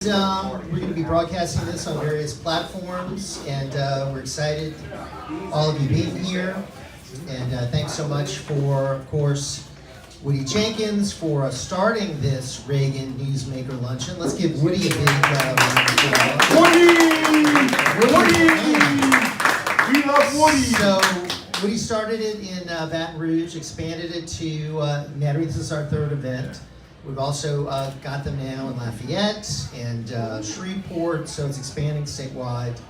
we're going to be broadcasting this on various platforms, and we're excited all of you being here. And thanks so much for, of course, Woody Jenkins for starting this Reagan Newsmaker Luncheon. Let's give Woody a big round of applause. Woody! We love Woody! So Woody started it in Baton Rouge, expanded it to Metairie. This is our third event. We've also got them now in Lafayette and Shreveport, so it's expanding statewide,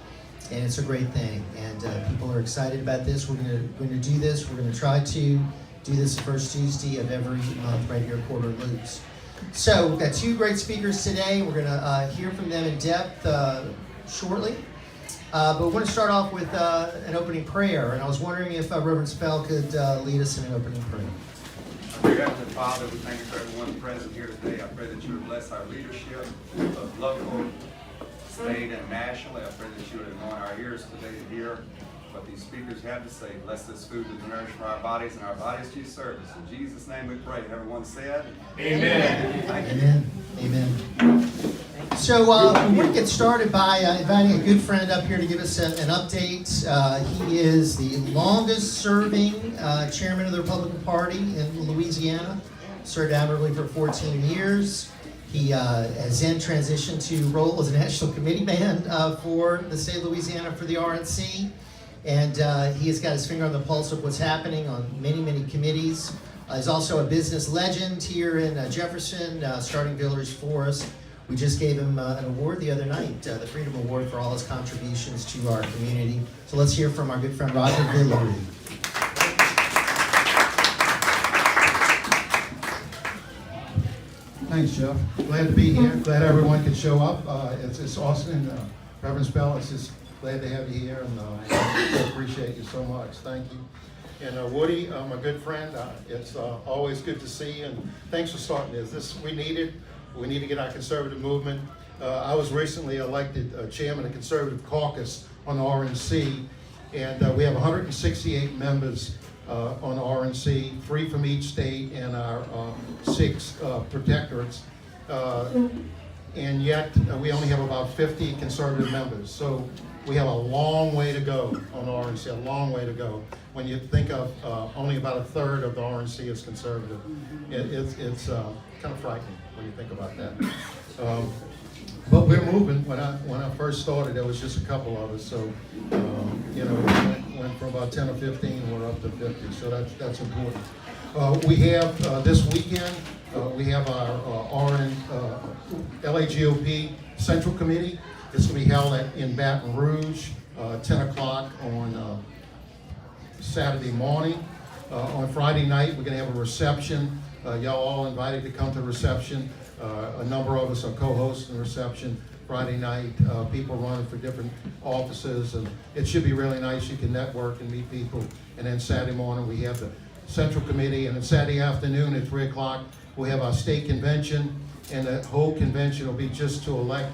and it's a great thing. And people are excited about this. We're going to do this. We're going to try to do this the first Tuesday of every month right here at Quarter Loops. So we've got two great speakers today. We're going to hear from them in depth shortly. But we're going to start off with an opening prayer, and I was wondering if Reverend Spell could lead us in an opening prayer. Dear Heavenly Father, we thank you for everyone present here today. I pray that you would bless our leadership of local, state, and nationally. I pray that you would anoint our ears today to hear what these speakers have to say. Bless this food to nourish for our bodies and our bodies to your service. In Jesus' name we pray. Everyone said, Amen. Thank you. Amen. Amen. So we're going to get started by inviting a good friend up here to give us an update. He is the longest serving chairman of the Republican Party in Louisiana. Served admirably for 14 years. He has then transitioned to role as a national committee man for the state of Louisiana for the RNC. And he has got his finger on the pulse of what's happening on many, many committees. He's also a business legend here in Jefferson, starting Village for us. We just gave him an award the other night, the Freedom Award, for all his contributions to our community. So let's hear from our good friend Roger Villery. Thanks, Jeff. Glad to be here. Glad everyone could show up. It's awesome. And Reverend Spell, it's just glad to have you here, and I appreciate you so much. Thank you. And Woody, my good friend, it's always good to see you, and thanks for starting this. We need it. We need to get our conservative movement. I was recently elected chairman of the Conservative Caucus on the RNC, and we have 168 members on the RNC, 3 from each state, and our 6 protectorates. And yet we only have about 50 conservative members. So we have a long way to go on the RNC, a long way to go. When you think of only about a third of the RNC is conservative, it's kind of frightening when you think about that. But we're moving. When I first started, there was just a couple of us. So we went from about 10 or 15, we're up to 50. So that's important. We have this weekend. We have our LAGOP Central Committee. It's going to be held in Baton Rouge, 10 o'clock on Saturday morning. On Friday night, we're going to have a reception. Y'all all invited to come to the reception. A number of us are co-hosts in the reception Friday night. People running for different offices, and it should be really nice. You can network and meet people. And then Saturday morning, we have the Central Committee, and then Saturday afternoon at 3 o'clock, we'll have our state convention, and the whole convention will be just to elect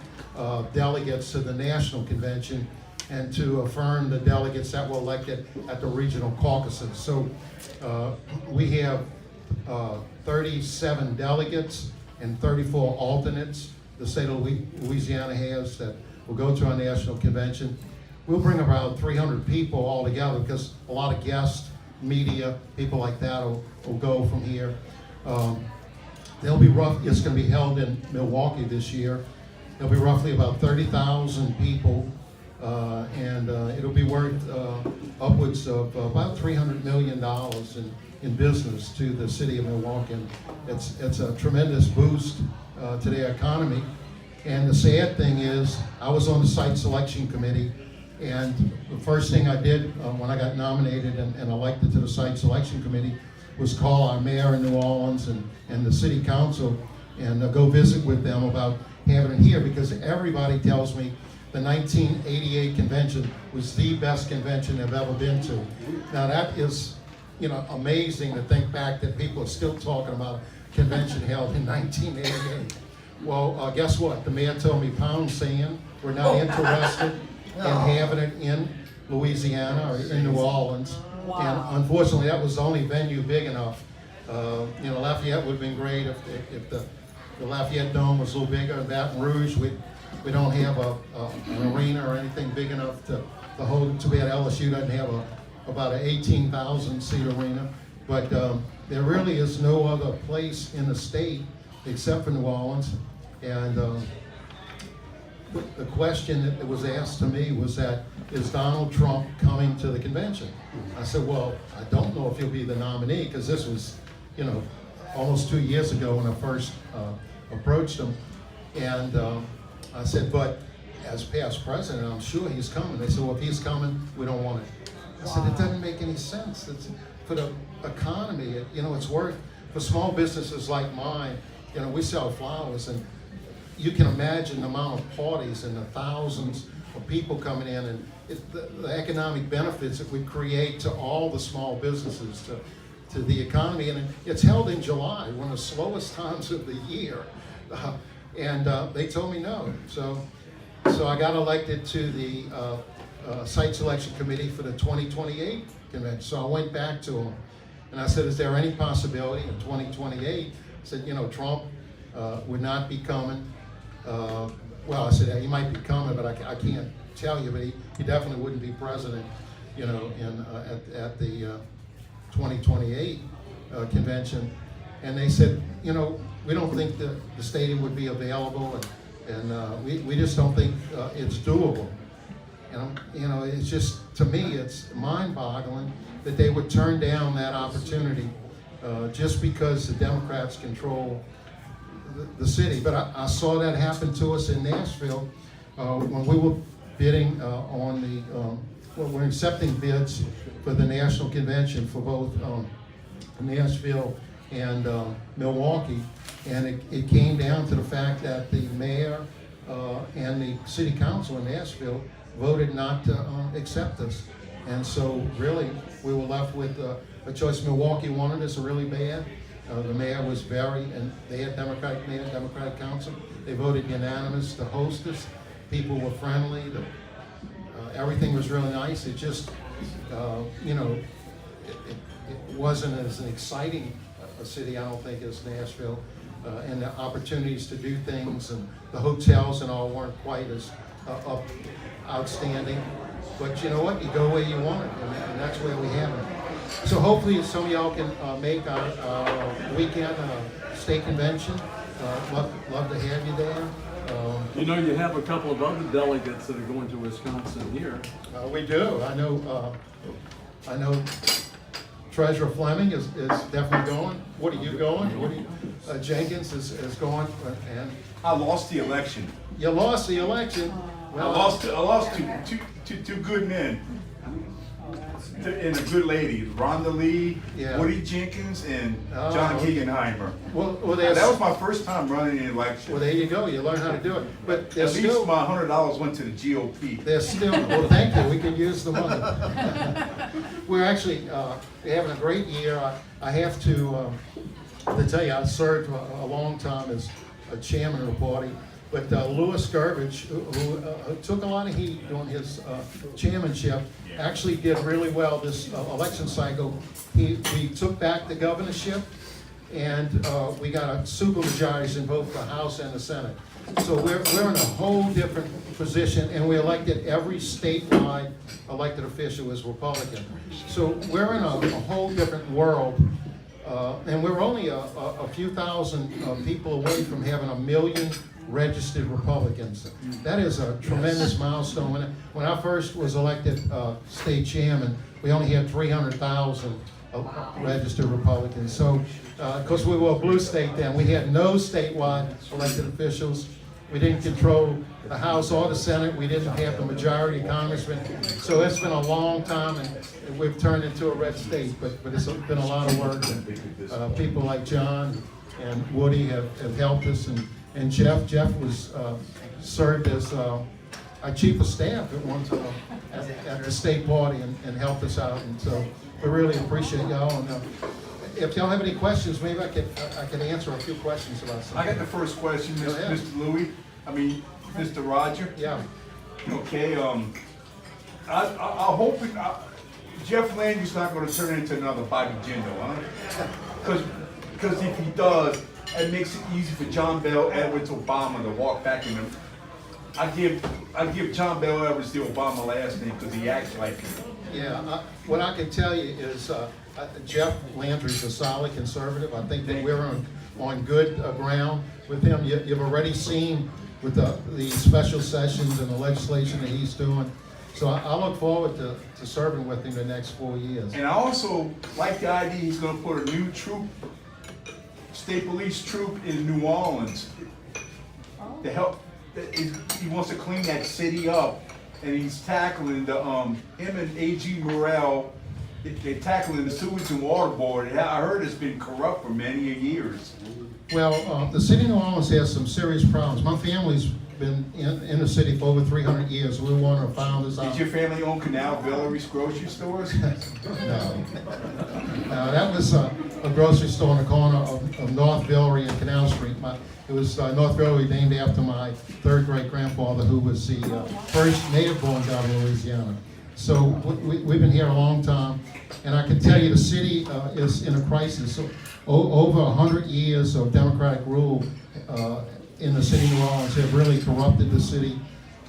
delegates to the national convention and to affirm the delegates that were elected at the regional caucuses. So we have 37 delegates and 34 alternates the state of Louisiana has that will go to our national convention. We'll bring about 300 people all together because a lot of guests, media, people like that will go from here. They'll be rough. It's going to be held in Milwaukee this year. There'll be roughly about 30,000 people, and it'll be worth upwards of about $300 million in business to the city of Milwaukee. And it's a tremendous boost to the economy. And the sad thing is, I was on the site selection committee, and the first thing I did when I got nominated and elected to the site selection committee was call our mayor in New Orleans and the city council and go visit with them about having it here, because everybody tells me the 1988 convention was the best convention they've ever been to. Now that is, amazing to think back that people are still talking about a convention held in 1988. Well, guess what? The mayor told me, pound sand, we're not interested in having it in Louisiana or in New Orleans. Wow. And unfortunately, that was the only venue big enough. Lafayette would have been great if the Lafayette Dome was a little bigger. In Baton Rouge, We don't have an arena or anything big enough to hold it. Too bad LSU doesn't have about an 18,000 seat arena. But there really is no other place in the state except for New Orleans. And the question that was asked to me was that, is Donald Trump coming to the convention? I said, well, I don't know if he'll be the nominee, because this was, almost 2 years ago when I first approached him. And I said, but as past president, I'm sure he's coming. They said, well, if he's coming, we don't want it. I said, it doesn't make any sense. It's, for the economy, it's worth, for small businesses like mine, we sell flowers, and you can imagine the amount of parties and the thousands of people coming in, and the economic benefits that we create to all the small businesses, to the economy. And it's held in July, one of the slowest times of the year. And they told me no. So I got elected to the site selection committee for the 2028 convention. So I went back to them and I said, is there any possibility in 2028? I said, Trump would not be coming. Well, I said, he might be coming, but I can't tell you, but he definitely wouldn't be president, at the 2028 convention. And they said, we don't think that the stadium would be available, and we just don't think it's doable. And it's just, to me, it's mind-boggling that they would turn down that opportunity just because the Democrats control the city. But I saw that happen to us in Nashville when we were bidding we're accepting bids for the national convention for both Nashville and Milwaukee, and it came down to the fact that the mayor and the city council in Nashville voted not to accept us. And so really we were left with a choice. Milwaukee wanted us really bad. The mayor was and they had Democratic mayor, Democratic council. They voted unanimous to host us. People were friendly. Everything was really nice. It just, it wasn't as an exciting a city, I don't think, as Nashville. And the opportunities to do things and the hotels and all weren't quite as outstanding. But you know what? You go where you want it, and that's where we have it. So hopefully some of y'all can make our weekend state convention. Love to have you there. You have a couple of other delegates that are going to Wisconsin here. We do. I know Treasurer Fleming is definitely going. What are you going? Jenkins is going. And I lost the election. you lost the election. Well, I lost to two good men and a good lady, Rhonda Lee, Yeah. Woody Jenkins, and John okay. Keeganheimer. Well, That was my first time running an election. Well, there you go. You learn how to do it. But At there's least still, my $100 went to the GOP. there's still. Well, thank you. We can use the money. We're actually having a great year. I have to tell you, I served a long time as a chairman of the party. But Louis Gervich, who took a lot of heat during his chairmanship, actually did really well this election cycle. He took back the governorship, and we got super majorities in both the House and the Senate. So we're in a whole different position, and we elected every statewide elected official as Republican. So we're in a whole different world. And we're only a few thousand people away from having 1 million registered Republicans. That is a tremendous milestone. When I first was elected state chairman, we only had 300,000 registered Republicans. So, because we were a blue state then, we had no statewide elected officials. We didn't control the House or the Senate. We didn't have the majority of congressmen. So it's been a long time, and we've turned into a red state. But it's been a lot of work. And, people like John and Woody have helped us, and Jeff. Jeff was served as our chief of staff at one time at the state party and helped us out. And so we really appreciate y'all. And if y'all have any questions, maybe I could answer a few questions about something. I got the first question, Go ahead. Mr. Louis. Mr. Roger. Yeah. Okay. I hope Jeff Landry's not going to turn into another Bobby Jindal, huh? Because if he does, it makes it easy for John Bell Edwards Obama to walk back in I give John Bell Edwards the Obama last name because he acts like it. Yeah, what I can tell you is Jeff Landry's a solid conservative. I think that we're on good ground with him. You've already seen with the special sessions and the legislation that he's doing. So I look forward to serving with him the next 4 years. And I also like the idea he's going to put a new troop, state police troop in New Orleans to help. He wants to clean that city up, and he's tackling the him and A.G. Morrell. They're tackling the sewage and water board. I heard it's been corrupt for many years. Well, the city of New Orleans has some serious problems. My family's been in the city for over 300 years. We're one of the founders. Did your family own Canal Villeries grocery stores? No. That was a grocery store on the corner of North Villery and Canal Street. It was North Villery, named after my third great grandfather, who was the first native-born governor of Louisiana. So we've been here a long time, and I can tell you the city is in a crisis. So, over 100 years of Democratic rule in the city of New Orleans have really corrupted the city.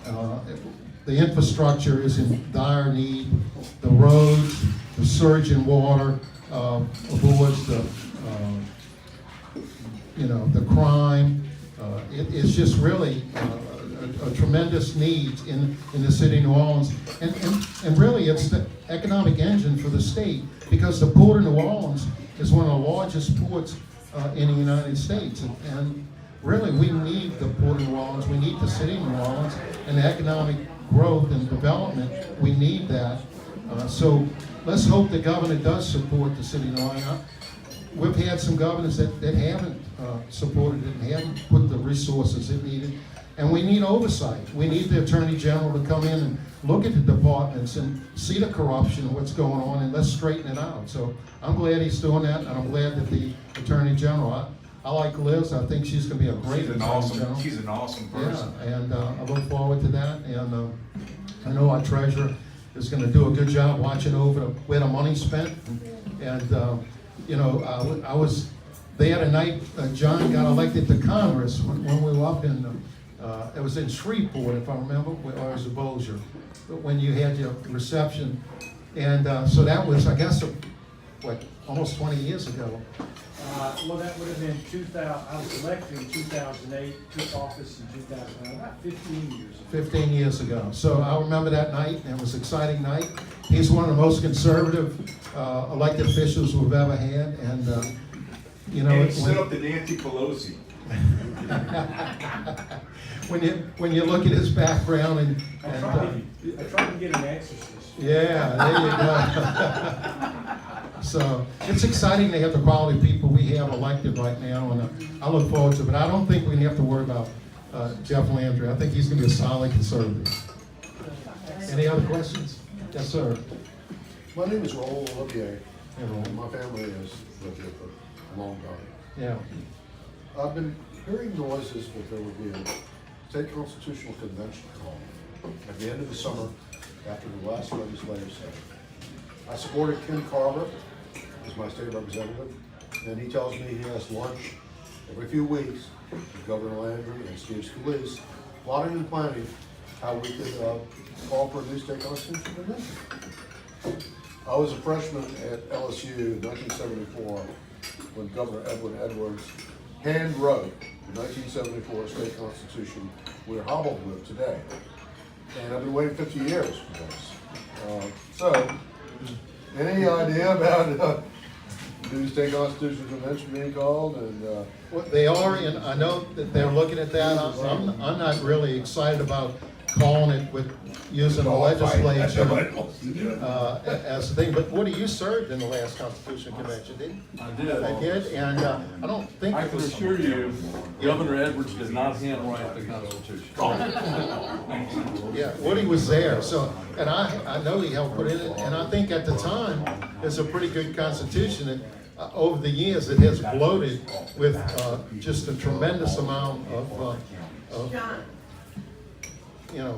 The infrastructure is in dire need. The roads, the surge in water, boards, the crime. It's just really a tremendous need in the city of New Orleans. And really, it's the economic engine for the state, because the port of New Orleans is one of the largest ports in the United States. And really, we need the port of New Orleans, we need the city of New Orleans, and the economic growth and development, we need that. So let's hope the governor does support the city of New Orleans. We've had some governors that haven't supported it and haven't put the resources it needed. And we need oversight. We need the Attorney General to come in and look at the departments and see the corruption and what's going on, and let's straighten it out. So I'm glad he's doing that, and I'm glad that the Attorney General, I like Liz. I think she's going to be a great Attorney General. She's an awesome person. Yeah, and I look forward to that. And I know our treasurer is going to do a good job watching over where the money's spent. And I was there the night John got elected to Congress when we were up in. It was in Shreveport, if I remember, or it was in Bossier, when you had your reception. And so that was, I guess, almost 20 years ago. Well, that would have been 2000. I was elected in 2008, took office in 2009, about 15 years ago. 15 years ago. So I remember that night, and it was an exciting night. He's one of the most conservative elected officials we've ever had. And, and he stood up to Nancy Pelosi. when you look at his background I tried to get an exorcist. Yeah, there you go. So it's exciting to have the quality of people we have elected right now, and I look forward to it. But I don't think we have to worry about Jeff Landry. I think he's going to be a solid conservative. Any other questions? Yes, sir. My name is Ronald Reagan. Hey, Ron. My family has lived here for a long time. Yeah. I've been hearing noises that there would be a state constitutional convention called at the end of the summer after the last legislative session. I supported Ken Carver as my state representative, and he tells me he has lunch every few weeks with Governor Landry and Steve Scalise, plotting and planning how we could call for a new state constitutional convention. I was a freshman at LSU in 1974 when Governor Edwin Edwards hand wrote the 1974 state constitution we're hobbled with today. And I've been waiting 50 years for this. So, any idea about new state constitutional convention being called? And Well, they are, and I know that they're looking at that. I'm not really excited about calling it with using the legislature as the thing. But Woody, you served in the last Constitutional Convention, didn't you? I did. I did, and I don't think I it can was. assure you, Governor Edwards did not handwrite the Constitution. Yeah, Woody was there, so, and I know he helped put it in, and I think at the time, it's a pretty good Constitution. And over the years, it has bloated with just a tremendous amount of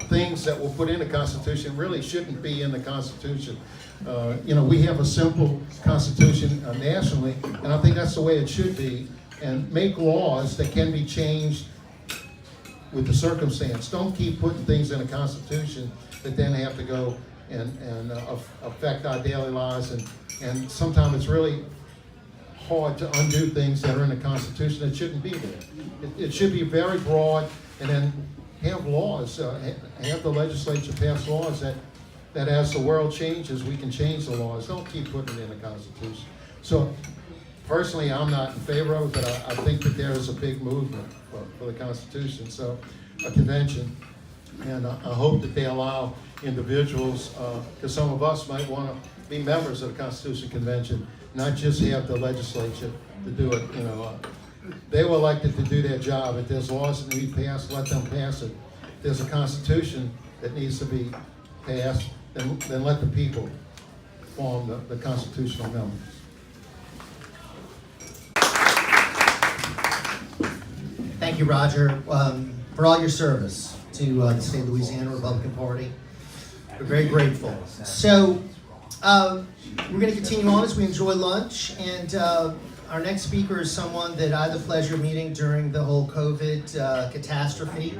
things that were put in the Constitution really shouldn't be in the Constitution. We have a simple Constitution nationally, and I think that's the way it should be, and make laws that can be changed with the circumstance. Don't keep putting things in the Constitution that then have to go and affect our daily lives. And sometimes it's really hard to undo things that are in the Constitution that shouldn't be there. It should be very broad, and then have laws, have the legislature pass laws that as the world changes, we can change the laws. Don't keep putting it in the Constitution. So personally, I'm not in favor of it, but I think that there is a big movement for the Constitution. So a convention, and I hope that they allow individuals, because some of us might want to be members of the Constitution Convention, not just have the legislature to do it. They were elected to do their job. If there's laws that need passed, let them pass it. If there's a Constitution that needs to be passed, then let the people form the constitutional members. Thank you, Roger, for all your service to the state of Louisiana Republican Party. We're very grateful. So we're going to continue on as we enjoy lunch, and our next speaker is someone that I had the pleasure of meeting during the whole COVID catastrophe.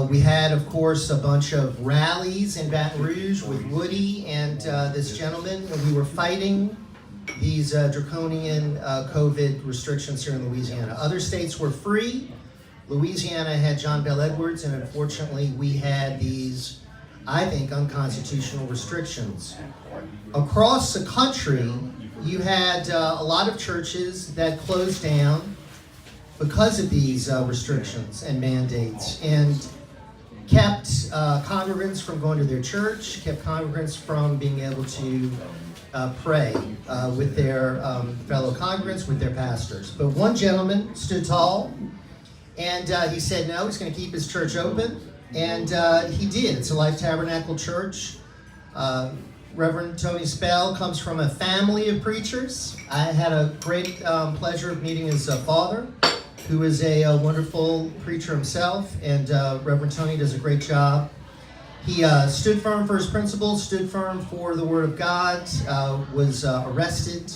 We had, of course, a bunch of rallies in Baton Rouge with Woody and this gentleman when we were fighting these draconian COVID restrictions here in Louisiana. Other states were free. Louisiana had John Bel Edwards, and unfortunately we had these, I think, unconstitutional restrictions. Across the country, you had a lot of churches that closed down because of these restrictions and mandates, and kept congregants from going to their church, kept congregants from being able to pray with their fellow congregants, with their pastors. But one gentleman stood tall, and he said no, he's going to keep his church open, and he did. It's a Life Tabernacle Church. Reverend Tony Spell comes from a family of preachers. I had a great pleasure of meeting his father, who is a wonderful preacher himself, and Reverend Tony does a great job. He stood firm for his principles, stood firm for the Word of God, was arrested,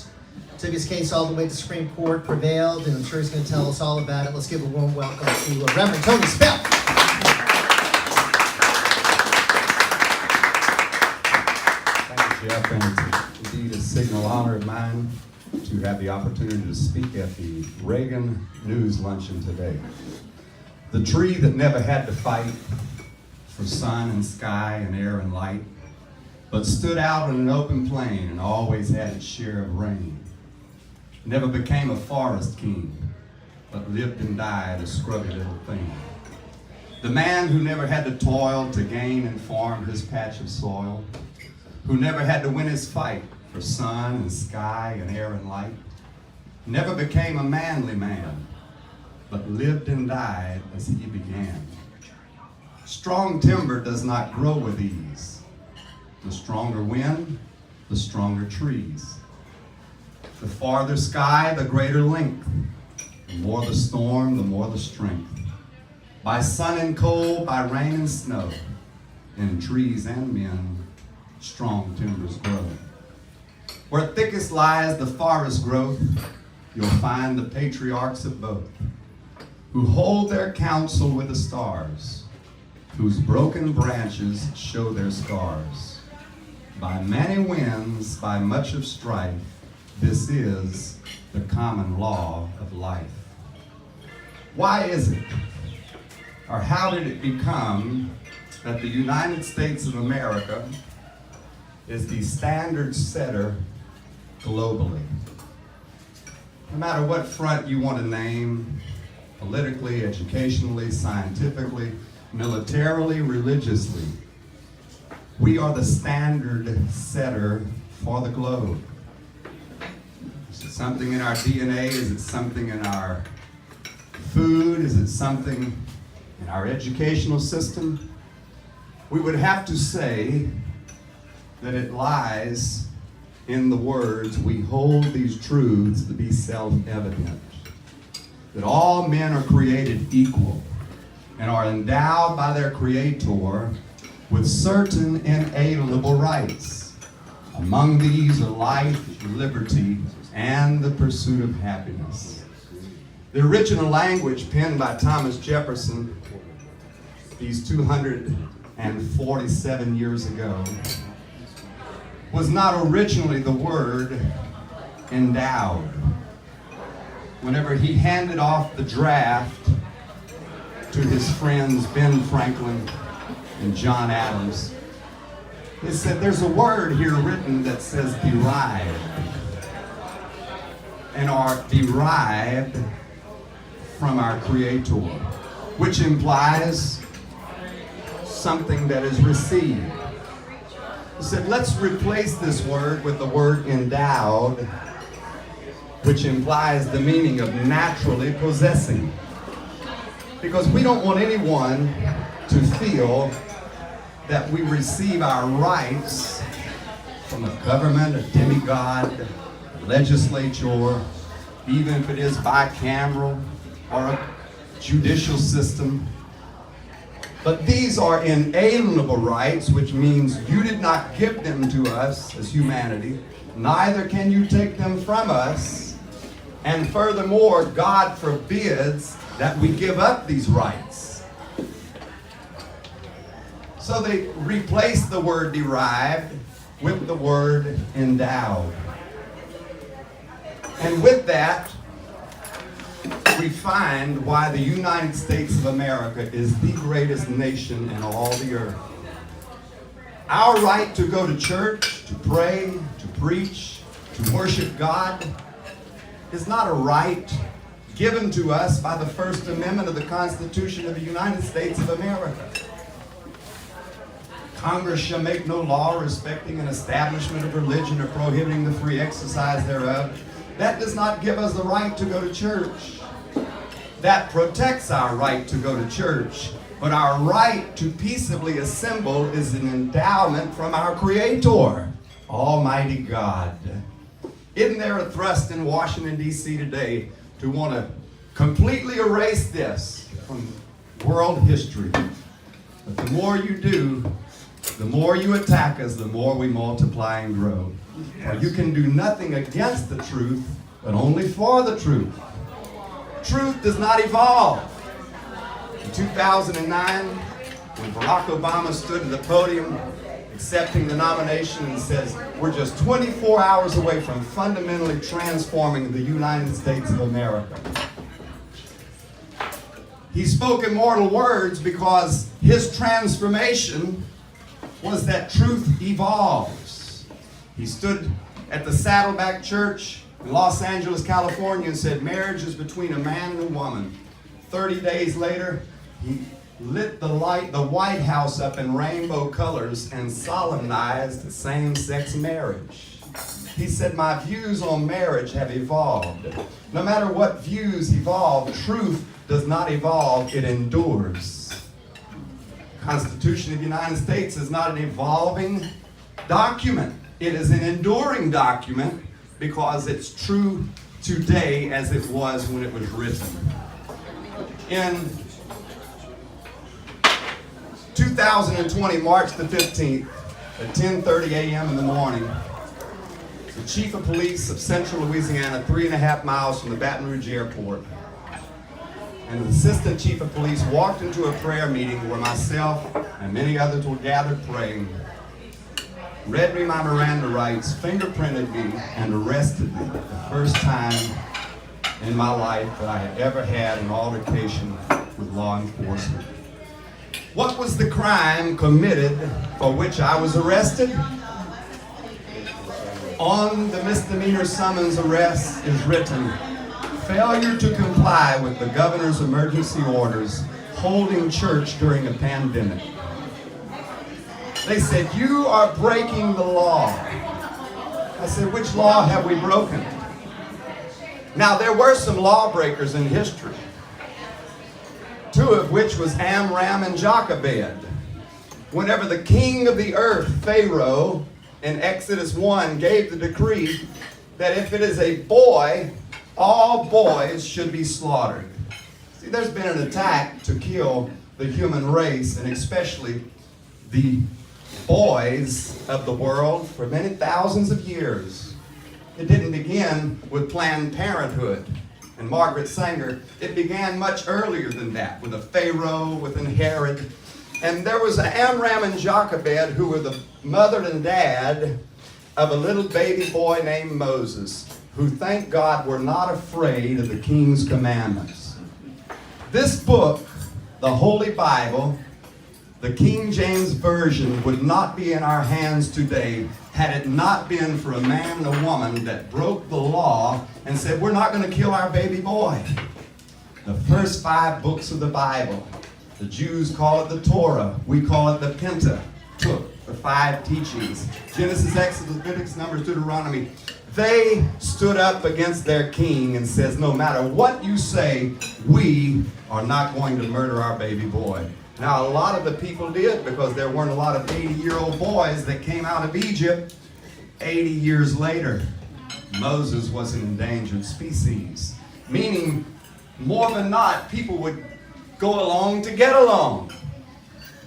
took his case all the way to Supreme Court, prevailed, and I'm sure he's going to tell us all about it. Let's give a warm welcome to Reverend Tony Spell. Thank you, Jeff, and it's indeed a signal honor of mine to have the opportunity to speak at the Reagan News Luncheon today. The tree that never had to fight for sun and sky and air and light, but stood out in an open plain and always had its share of rain. Never became a forest king, but lived and died a scrubby little thing. The man who never had to toil to gain and farm his patch of soil, who never had to win his fight for sun and sky and air and light, never became a manly man, but lived and died as he began. Strong timber does not grow with ease. The stronger wind, the stronger trees. The farther sky, the greater length. The more the storm, the more the strength. By sun and cold, by rain and snow, in trees and men, strong timbers grow. Where thickest lies the forest growth, you'll find the patriarchs of both, who hold their counsel with the stars, whose broken branches show their scars. By many winds, by much of strife, this is the common law of life. Why is it, or how did it become, that the United States of America is the standard setter globally? No matter what front you want to name, politically, educationally, scientifically, militarily, religiously, we are the standard setter for the globe. Is it something in our DNA? Is it something in our food? Is it something in our educational system? We would have to say that it lies in the words, we hold these truths to be self-evident, that all men are created equal and are endowed by their Creator with certain inalienable rights. Among these are life, liberty, and the pursuit of happiness. The original language penned by Thomas Jefferson these 247 years ago was not originally the word endowed. Whenever he handed off the draft to his friends Ben Franklin and John Adams, he said, there's a word here written that says derived, and are derived from our Creator, which implies something that is received. He said, let's replace this word with the word endowed, which implies the meaning of naturally possessing. Because we don't want anyone to feel that we receive our rights from a government, a demigod, a legislature, even if it is bicameral or a judicial system. But these are inalienable rights, which means you did not give them to us as humanity, neither can you take them from us. And furthermore, God forbids that we give up these rights. So they replaced the word derived with the word endowed. And with that, we find why the United States of America is the greatest nation in all the earth. Our right to go to church, to pray, to preach, to worship God is not a right given to us by the First Amendment of the Constitution of the United States of America. Congress shall make no law respecting an establishment of religion or prohibiting the free exercise thereof. That does not give us the right to go to church. That protects our right to go to church. But our right to peaceably assemble is an endowment from our Creator, Almighty God. Isn't there a thrust in Washington, D.C. today to want to completely erase this from world history? But the more you do, the more you attack us, the more we multiply and grow. For you can do nothing against the truth, but only for the truth. Truth does not evolve. In 2009, when Barack Obama stood at the podium accepting the nomination and says, we're just 24 hours away from fundamentally transforming the United States of America. He spoke immortal words because his transformation was that truth evolves. He stood at the Saddleback Church in Los Angeles, California, and said, marriage is between a man and a woman. 30 days later, he lit the White House up in rainbow colors and solemnized same-sex marriage. He said, my views on marriage have evolved. No matter what views evolve, truth does not evolve, it endures. The Constitution of the United States is not an evolving document. It is an enduring document because it's true today as it was when it was written. In 2020, March the 15th, at 10:30 a.m. in the morning, the chief of police of central Louisiana, 3.5 miles from the Baton Rouge airport, and the assistant chief of police walked into a prayer meeting where myself and many others were gathered praying, read me my Miranda rights, fingerprinted me, and arrested me. The first time in my life that I had ever had an altercation with law enforcement. What was the crime committed for which I was arrested? On the misdemeanor summons arrest is written, failure to comply with the governor's emergency orders holding church during a pandemic. They said, you are breaking the law. I said, which law have we broken? Now, there were some lawbreakers in history, two of which was Amram and Jochebed. Whenever the king of the earth, Pharaoh, in Exodus 1, gave the decree that if it is a boy, all boys should be slaughtered. See, there's been an attack to kill the human race, and especially the boys of the world for many thousands of years. It didn't begin with Planned Parenthood. and Margaret Sanger, it began much earlier than that, with a Pharaoh, with an Herod. And there was Amram and Jochebed, who were the mother and dad of a little baby boy named Moses, who, thank God, were not afraid of the king's commandments. This book, the Holy Bible, the King James Version, would not be in our hands today had it not been for a man and a woman that broke the law and said, we're not going to kill our baby boy. The first 5 books of the Bible, the Jews call it the Torah, we call it the Pentateuch, the 5 teachings. Genesis, Exodus, Leviticus, Numbers, Deuteronomy. They stood up against their king and says, no matter what you say, we are not going to murder our baby boy. Now, a lot of the people did, because there weren't a lot of 80-year-old boys that came out of Egypt 80 years later. Moses was an endangered species, meaning more than not, people would go along to get along.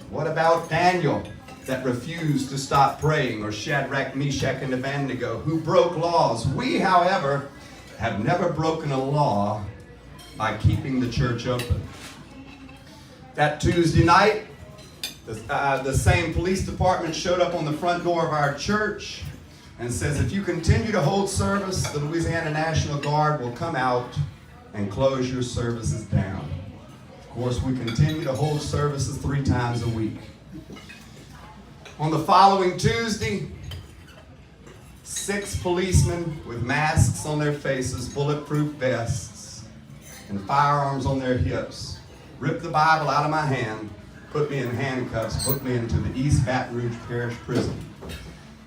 What about Daniel, that refused to stop praying, or Shadrach, Meshach, and Abednego, who broke laws? We, however, have never broken a law by keeping the church open. That Tuesday night, the same police department showed up on the front door of our church and says, if you continue to hold service, the Louisiana National Guard will come out and close your services down. Of course, we continue to hold services 3 times a week. On the following Tuesday, 6 policemen with masks on their faces, bulletproof vests, and firearms on their hips ripped the Bible out of my hand, put me in handcuffs, put me into the East Baton Rouge Parish Prison.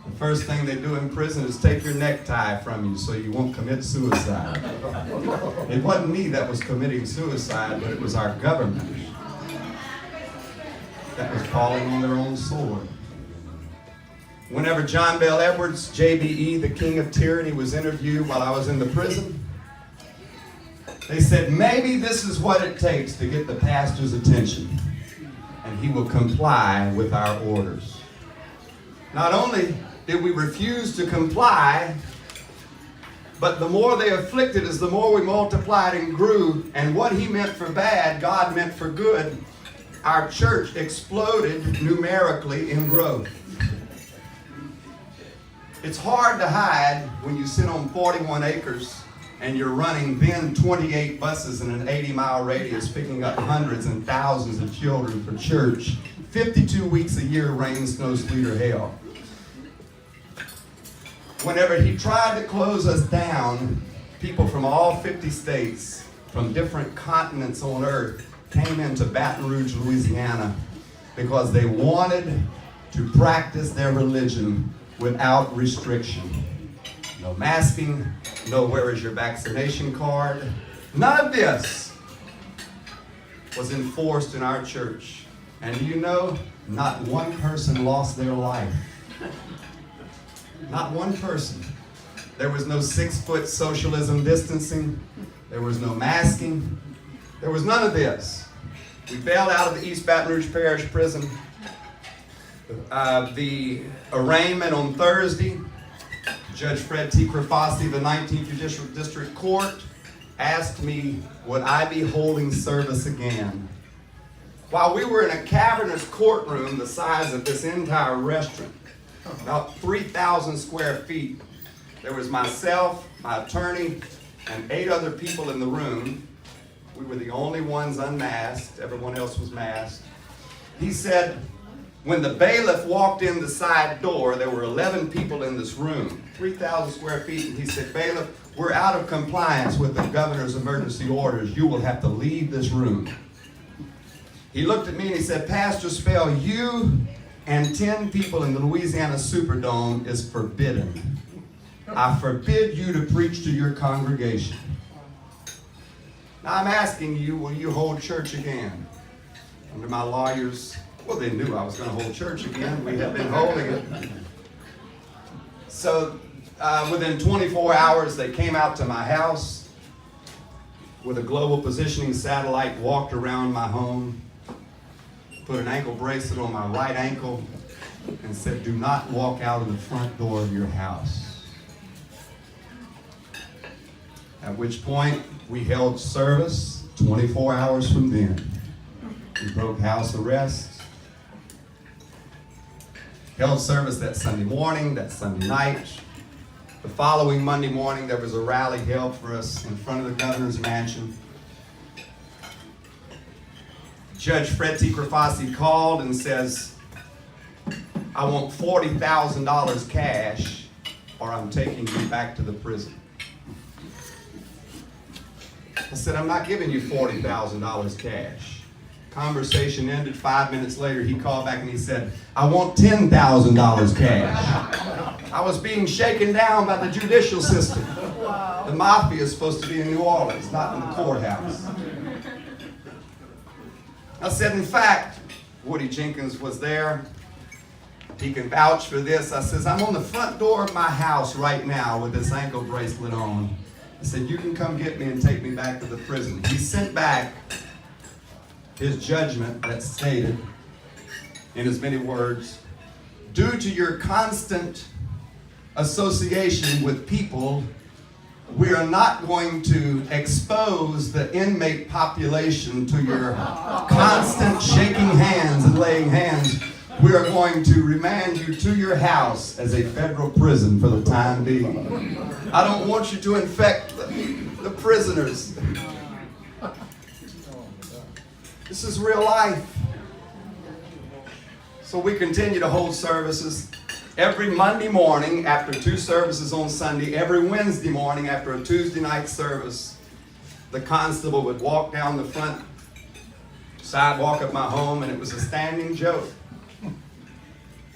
The first thing they do in prison is take your necktie from you so you won't commit suicide. It wasn't me that was committing suicide, but it was our government that was falling on their own sword. Whenever John Bell Edwards, JBE, the king of tyranny, was interviewed while I was in the prison, they said, maybe this is what it takes to get the pastor's attention, and he will comply with our orders. Not only did we refuse to comply, but the more they afflicted us, the more we multiplied and grew, and what he meant for bad, God meant for good. Our church exploded numerically in growth. It's hard to hide when you sit on 41 acres and you're running then 28 buses in an 80-mile radius, picking up hundreds and thousands of children for church, 52 weeks a year, rain, snow, sleet, or hail. Whenever he tried to close us down, people from all 50 states, from different continents on earth, came into Baton Rouge, Louisiana, because they wanted to practice their religion without restriction. No masking, no where is your vaccination card. None of this was enforced in our church. And you know, not one person lost their life. Not one person. There was no 6-foot socialism distancing. There was no masking. There was none of this. We bailed out of the East Baton Rouge Parish Prison. The arraignment on Thursday, Judge Fred T. Crafossi of the 19th Judicial District Court asked me, would I be holding service again? While we were in a cavernous courtroom the size of this entire restaurant, about 3,000 square feet, there was myself, my attorney, and 8 other people in the room. We were the only ones unmasked. Everyone else was masked. He said, when the bailiff walked in the side door, there were 11 people in this room, 3,000 square feet, and he said, bailiff, we're out of compliance with the governor's emergency orders. You will have to leave this room. He looked at me and he said, Pastor Spell, you and 10 people in the Louisiana Superdome is forbidden. I forbid you to preach to your congregation. Now I'm asking you, will you hold church again? Under my lawyers, well, they knew I was going to hold church again. We had been holding it. So within 24 hours, they came out to my house with a global positioning satellite, walked around my home, put an ankle bracelet on my right ankle, and said, do not walk out of the front door of your house. At which point we held service 24 hours from then. We broke house arrest. Held service that Sunday morning, that Sunday night. The following Monday morning, there was a rally held for us in front of the governor's mansion. Judge Fred T. Grafasi called and says, I want $40,000 cash or I'm taking you back to the prison. I said, I'm not giving you $40,000 cash. Conversation ended. 5 minutes later, he called back and he said, I want $10,000 cash. I was being shaken down by the judicial system. Wow. The mafia is supposed to be in New Orleans, not in the courthouse. I said, in fact, Woody Jenkins was there. He can vouch for this. I says, I'm on the front door of my house right now with this ankle bracelet on. I said, you can come get me and take me back to the prison. He sent back his judgment that stated, in as many words, due to your constant association with people, we are not going to expose the inmate population to your constant shaking hands and laying hands. We are going to remand you to your house as a federal prison for the time being. I don't want you to infect the prisoners. This is real life. So we continue to hold services every Monday morning after 2 services on Sunday, every Wednesday morning after a Tuesday night service. The constable would walk down the front sidewalk of my home, and it was a standing joke.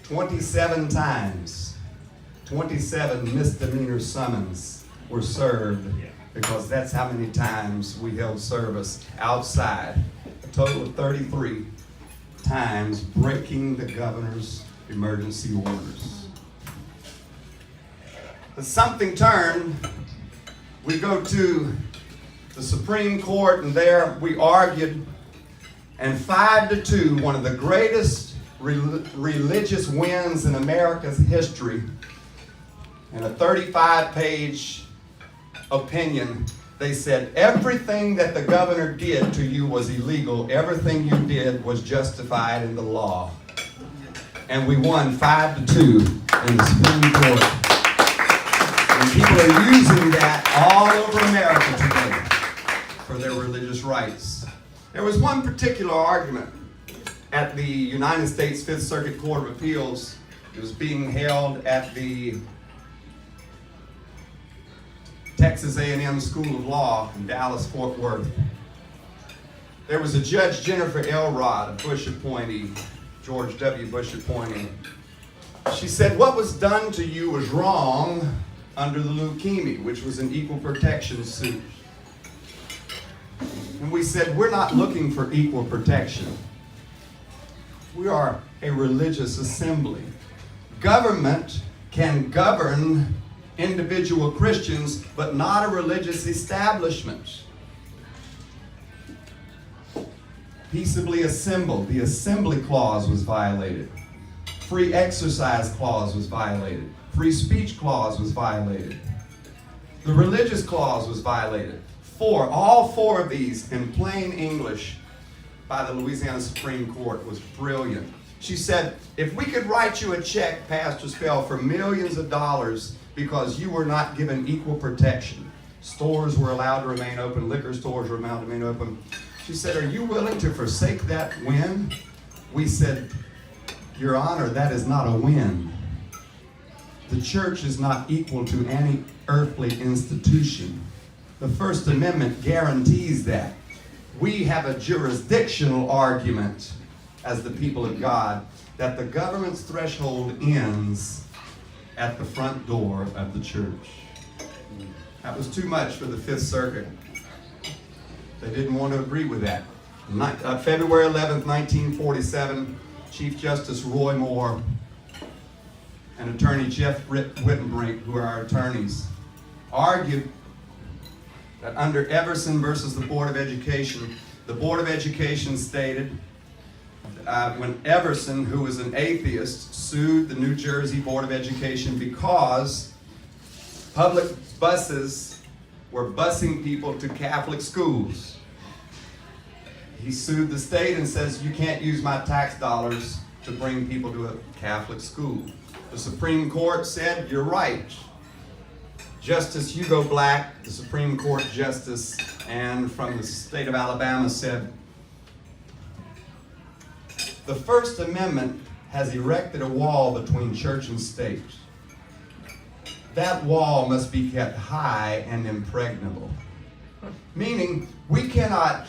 27 times, 27 misdemeanor summons were served because that's how many times we held service outside. A total of 33 times breaking the governor's emergency orders. But something turned. We go to the Supreme Court, and there we argued, and 5-2, one of the greatest religious wins in America's history, in a 35-page opinion, they said everything that the governor did to you was illegal. Everything you did was justified in the law. And we won 5-2 in the Supreme Court. And people are using that all over America today for their religious rights. There was one particular argument at the United States Fifth Circuit Court of Appeals. It was being held at the Texas A&M School of Law in Dallas, Fort Worth. There was a Judge Jennifer Elrod, a Bush appointee, George W. Bush appointee. She said, what was done to you was wrong under the leukemia, which was an equal protection suit. And we said, we're not looking for equal protection. We are a religious assembly. Government can govern individual Christians, but not a religious establishment. Peaceably assembled. The assembly clause was violated. Free exercise clause was violated. Free speech clause was violated. The religious clause was violated. All four of these in plain English by the Louisiana Supreme Court was brilliant. She said, if we could write you a check, Pastor Spell, for millions of dollars because you were not given equal protection. Stores were allowed to remain open, liquor stores were allowed to remain open. She said, are you willing to forsake that win? We said, Your Honor, that is not a win. The church is not equal to any earthly institution. The First Amendment guarantees that. We have a jurisdictional argument as the people of God that the government's threshold ends at the front door of the church. That was too much for the Fifth Circuit. They didn't want to agree with that. February 11th, 1947, Chief Justice Roy Moore and Attorney Jeff Wittenbrink, who are our attorneys, argued that under Everson versus the Board of Education, the Board of Education stated when Everson, who was an atheist, sued the New Jersey Board of Education because public buses were busing people to Catholic schools. He sued the state and says, you can't use my tax dollars to bring people to a Catholic school. The Supreme Court said, you're right. Justice Hugo Black, the Supreme Court Justice, and from the state of Alabama said, the First Amendment has erected a wall between church and state. That wall must be kept high and impregnable. Meaning, we cannot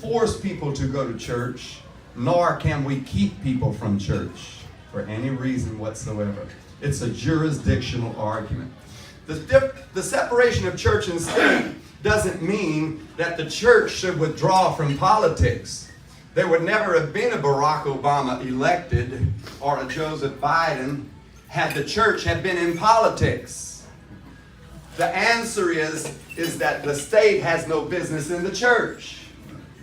force people to go to church, nor can we keep people from church for any reason whatsoever. It's a jurisdictional argument. The separation of church and state doesn't mean that the church should withdraw from politics. There would never have been a Barack Obama elected or a Joseph Biden had the church had been in politics. The answer is that the state has no business in the church,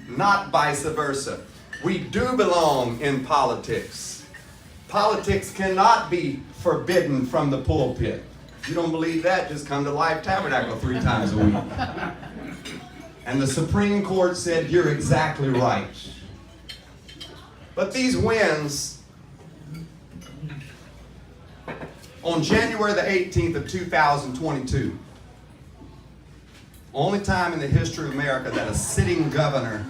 not vice versa. We do belong in politics. Politics cannot be forbidden from the pulpit. If you don't believe that, just come to Life Tabernacle 3 times a week. And the Supreme Court said, you're exactly right. But these wins, on January the 18th of 2022, only time in the history of America that a sitting governor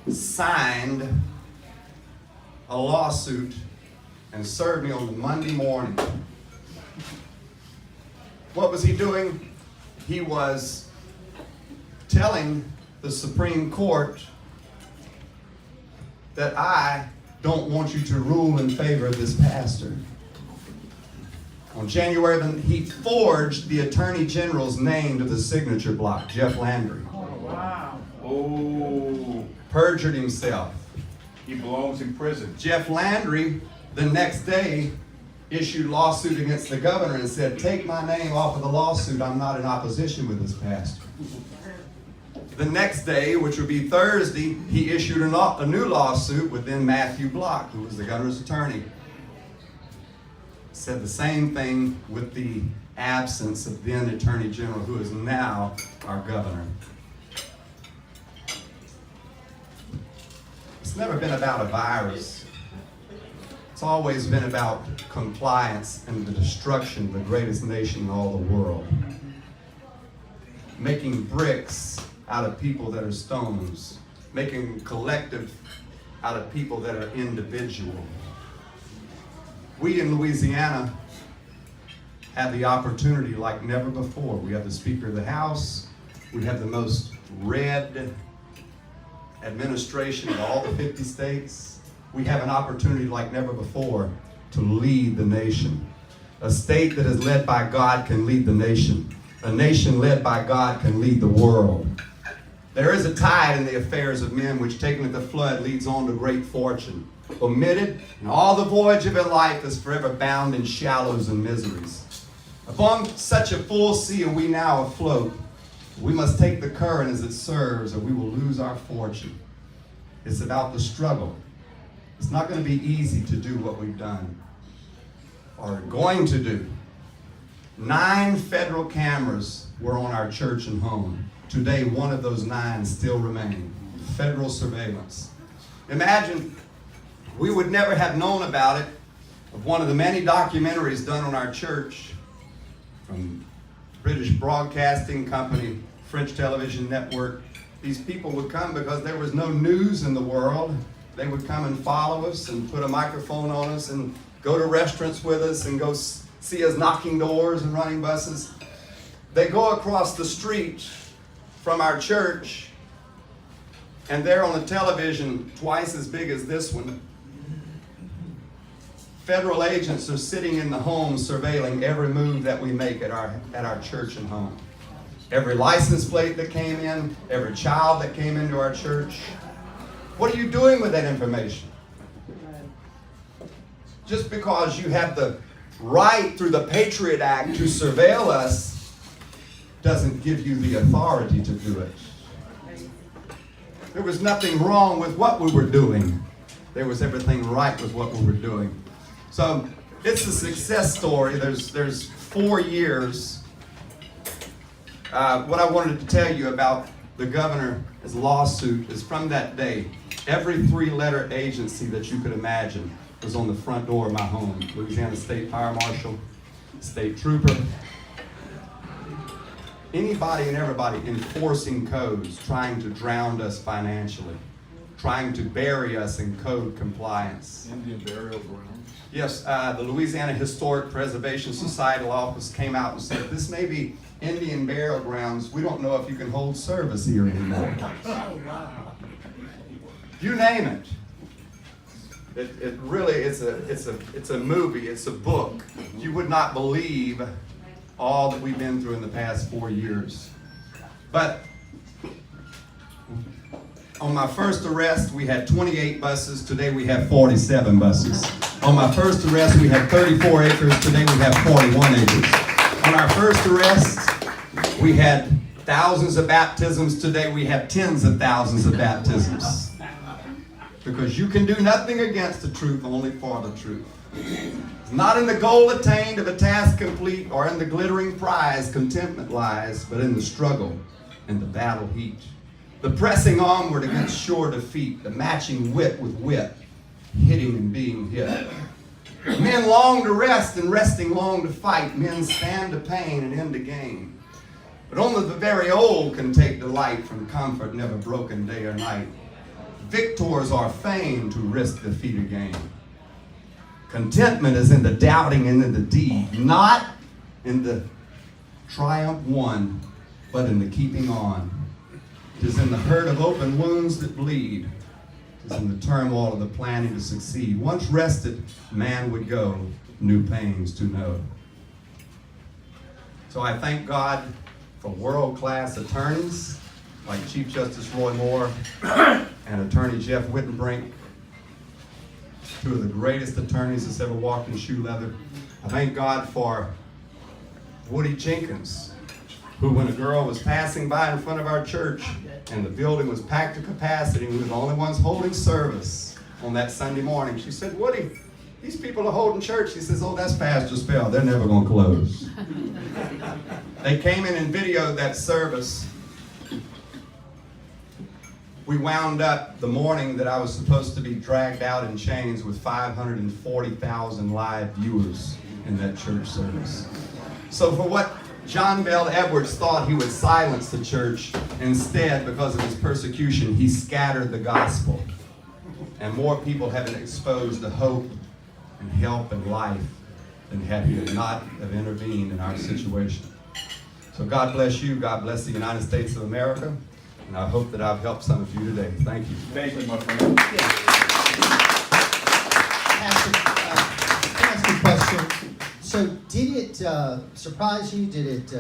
signed a lawsuit and served me on the Monday morning. What was he doing? He was telling the Supreme Court that I don't want you to rule in favor of this pastor. On January, he forged the Attorney General's name to the signature block, Jeff Landry. Oh, wow. Oh, Perjured himself. he belongs in prison. Jeff Landry, the next day, issued a lawsuit against the governor and said, take my name off of the lawsuit. I'm not in opposition with this pastor. The next day, which would be Thursday, he issued a new lawsuit with then Matthew Block, who was the governor's attorney. Said the same thing with the absence of then Attorney General, who is now our governor. It's never been about a virus. It's always been about compliance and the destruction of the greatest nation in all the world. Making bricks out of people that are stones. Making collective out of people that are individual. We in Louisiana have the opportunity like never before. We have the Speaker of the House. We have the most read administration of all the 50 states. We have an opportunity like never before to lead the nation. A state that is led by God can lead the nation. A nation led by God can lead the world. There is a tide in the affairs of men which, taken at the flood, leads on to great fortune. Omitted, and all the voyage of a life is forever bound in shallows and miseries. Upon such a full sea are we now afloat. We must take the current as it serves, or we will lose our fortune. It's about the struggle. It's not going to be easy to do what we've done, or going to do. 9 federal cameras were on our church and home. Today, one of those 9 still remain. Federal surveillance. Imagine, we would never have known about it of one of the many documentaries done on our church from British Broadcasting Company, French television network. These people would come because there was no news in the world. They would come and follow us and put a microphone on us and go to restaurants with us and go see us knocking doors and running buses. They go across the street from our church, and there on the television, twice as big as this one, federal agents are sitting in the home surveilling every move that we make at our church and home. Every license plate that came in, every child that came into our church. What are you doing with that information? Just because you have the right through the Patriot Act to surveil us doesn't give you the authority to do it. There was nothing wrong with what we were doing. There was everything right with what we were doing. So it's a success story. There's 4 years What I wanted to tell you about the governor's lawsuit is from that day, every three-letter agency that you could imagine was on the front door of my home. Louisiana State Fire Marshal, State Trooper, anybody and everybody enforcing codes, trying to drown us financially, trying to bury us in code compliance. Indian burial grounds. Yes, the Louisiana Historic Preservation Societal Office came out and said, this may be Indian burial grounds. We don't know if you can hold service here anymore. You name it. It really, it's a movie, it's a book. You would not believe all that we've been through in the past 4 years. But on my first arrest, we had 28 buses. Today we have 47 buses. On my first arrest, we had 34 acres. Today we have 41 acres. On our first arrest, we had thousands of baptisms. Today we have tens of thousands of baptisms. Because you can do nothing against the truth, only for the truth. It's not in the goal attained of a task complete or in the glittering prize contentment lies, but in the struggle and the battle heat. The pressing onward against sure defeat, the matching wit with wit, hitting and being hit. Men long to rest and resting long to fight. Men stand to pain and end to gain. But only the very old can take delight from comfort never broken day or night. Victors are fain to risk defeat again. Contentment is in the doubting and in the deed, not in the triumph won, but in the keeping on. It is in the hurt of open wounds that bleed. It is in the turmoil of the planning to succeed. Once rested, man would go, new pains to know. So I thank God for world-class attorneys like Chief Justice Roy Moore and Attorney Jeff Wittenbrink, two of the greatest attorneys that's ever walked in shoe leather. I thank God for Woody Jenkins, who when a girl was passing by in front of our church and the building was packed to capacity, we were the only ones holding service on that Sunday morning. She said, Woody, these people are holding church. He says, oh, that's Pastor Spell. They're never going to close. They came in and videoed that service. We wound up the morning that I was supposed to be dragged out in chains with 540,000 live viewers in that church service. So for what John Bell Edwards thought he would silence the church, instead, because of his persecution, he scattered the gospel. And more people have been exposed to hope and help and life than had he not have intervened in our situation. So God bless you. God bless the United States of America. And I hope that I've helped some of you today. Thank you. Thank you, my friend. Pastor, can I ask you a question? So did it surprise you? Did it